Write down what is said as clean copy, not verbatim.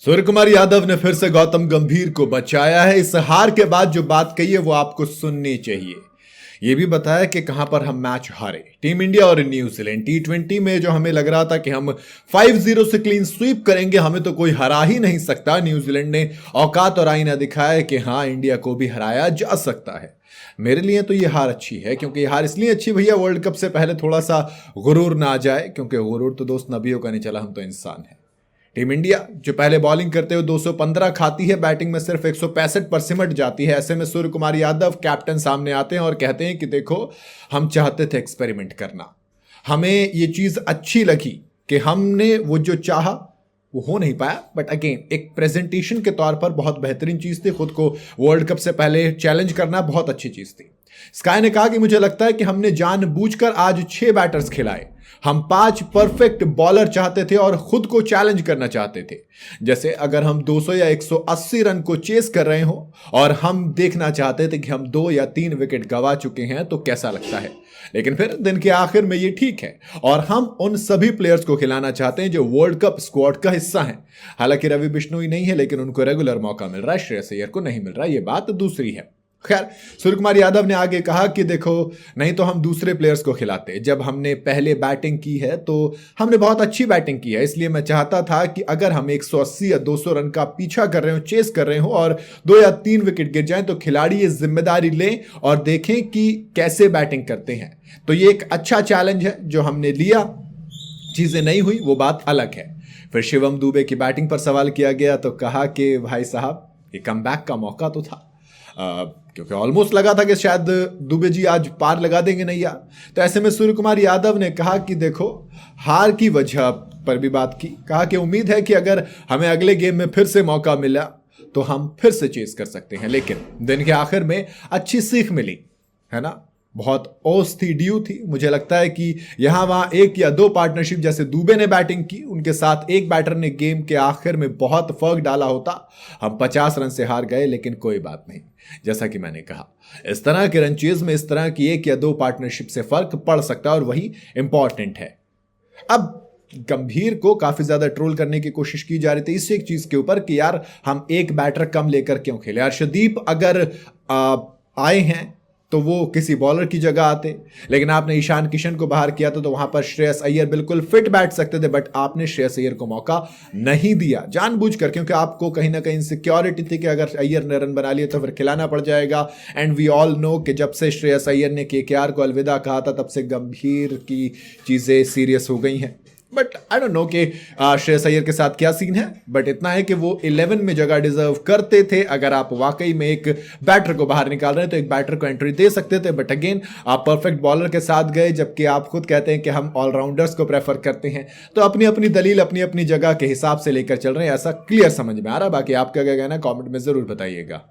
सूर्य कुमार यादव ने फिर से गौतम गंभीर को बचाया है। इस हार के बाद जो बात कही है वो आपको सुननी चाहिए। ये भी बताया कि कहां पर हम मैच हारे, टीम इंडिया और न्यूजीलैंड। टी20 में जो हमें लग रहा था कि हम 5-0 से क्लीन स्वीप करेंगे, हमें तो कोई हरा ही नहीं सकता। न्यूजीलैंड ने औकात और आईना दिखाया कि हाँ, इंडिया को भी हराया जा सकता है। मेरे लिए तो ये हार अच्छी है, क्योंकि ये हार इसलिए अच्छी भैया, वर्ल्ड कप से पहले थोड़ा सा गुरूर ना आ जाए, क्योंकि गुरूर तो दोस्त नबियों का नहीं चला, हम तो इंसान हैं। टीम इंडिया जो पहले बॉलिंग करते हुए 215 खाती है, बैटिंग में सिर्फ 165 पर सिमट जाती है। ऐसे में सूर्य कुमार यादव कैप्टन सामने आते हैं और कहते हैं कि देखो, हम चाहते थे एक्सपेरिमेंट करना, हमें ये चीज अच्छी लगी कि हमने वो जो चाहा वो हो नहीं पाया, बट अगेन एक प्रेजेंटेशन के तौर पर बहुत बेहतरीन चीज थी। खुद को वर्ल्ड कप से पहले चैलेंज करना बहुत अच्छी चीज थी। स्काई ने कहा कि मुझे लगता है कि हमने जानबूझकर आज 6 बैटर्स खिलाए। हम 5 परफेक्ट बॉलर चाहते थे और खुद को चैलेंज करना चाहते थे। जैसे अगर हम 200 या 180 रन को चेस कर रहे हो और हम देखना चाहते थे कि हम 2 या 3 विकेट गंवा चुके हैं तो कैसा लगता है। लेकिन फिर दिन के आखिर में ये ठीक है और हम उन सभी प्लेयर्स को खिलाना चाहते हैं जो वर्ल्ड कप स्क्वाड का हिस्सा हैं। हालांकि रवि बिश्नोई नहीं है, लेकिन उनको रेगुलर मौका मिल रहा है, श्रेयस अय्यर को नहीं मिल रहा, ये बात दूसरी है। खैर, सूर्य कुमार यादव ने आगे कहा कि देखो, नहीं तो हम दूसरे प्लेयर्स को खिलाते। जब हमने पहले बैटिंग की है तो हमने बहुत अच्छी बैटिंग की है, इसलिए मैं चाहता था कि अगर हम 180 या 200 रन का पीछा कर रहे हो, चेस कर रहे हो और 2 या 3 विकेट गिर जाएं, तो खिलाड़ी ये जिम्मेदारी लें और देखें कि कैसे बैटिंग करते हैं। तो ये एक अच्छा चैलेंज है जो हमने लिया। चीजें नहीं हुई वो बात अलग है। फिर शिवम दुबे की बैटिंग पर सवाल किया गया तो कहा कि भाई साहब, ये कमबैक का मौका तो था, क्योंकि ऑलमोस्ट लगा था कि शायद दुबे जी आज पार लगा देंगे नैया। तो ऐसे में सूर्य कुमार यादव ने कहा कि देखो, हार की वजह पर भी बात की। कहा कि उम्मीद है कि अगर हमें अगले गेम में फिर से मौका मिला तो हम फिर से चेस कर सकते हैं। लेकिन दिन के आखिर में अच्छी सीख मिली, है ना। बहुत ओस थी, ड्यू थी। मुझे लगता है कि यहां वहां 1 या 2 पार्टनरशिप, जैसे दुबे ने बैटिंग की, उनके साथ एक बैटर ने गेम के आखिर में बहुत फर्क डाला होता। हम 50 रन से हार गए, लेकिन कोई बात नहीं। जैसा कि मैंने कहा, इस तरह के रनचेज में इस तरह की 1 या 2 पार्टनरशिप से फर्क पड़ सकता है और वही इंपॉर्टेंट है। अब गंभीर को काफी ज्यादा ट्रोल करने की कोशिश की जा रही थी इस एक चीज के ऊपर कि यार, हम एक बैटर कम लेकर क्यों खेले। अर्शदीप अगर आए हैं तो वो किसी बॉलर की जगह आते, लेकिन आपने ईशान किशन को बाहर किया था, तो वहां पर श्रेयस अय्यर बिल्कुल फिट बैठ सकते थे, बट आपने श्रेयस अय्यर को मौका नहीं दिया जानबूझकर, क्योंकि आपको कहीं ना कहीं सिक्योरिटी थी कि अगर अय्यर ने रन बना लिए तो फिर खिलाना पड़ जाएगा। एंड वी ऑल नो कि जब से श्रेयस अय्यर ने केकेआर को अलविदा कहा था, तब से गंभीर की चीजें सीरियस हो गई हैं। बट आई डोंट नो कि श्रेयस अय्यर के साथ क्या सीन है, बट इतना है कि वो 11 में जगह डिजर्व करते थे। अगर आप वाकई में एक बैटर को बाहर निकाल रहे हैं तो एक बैटर को एंट्री दे सकते थे, बट अगेन आप परफेक्ट बॉलर के साथ गए, जबकि आप खुद कहते हैं कि हम ऑलराउंडर्स को प्रेफर करते हैं। तो अपनी अपनी दलील अपनी अपनी जगह के हिसाब से लेकर चल रहे हैं, ऐसा क्लियर समझ में आ रहा है। बाकी आपका क्या कहना है, कॉमेंट में जरूर बताइएगा।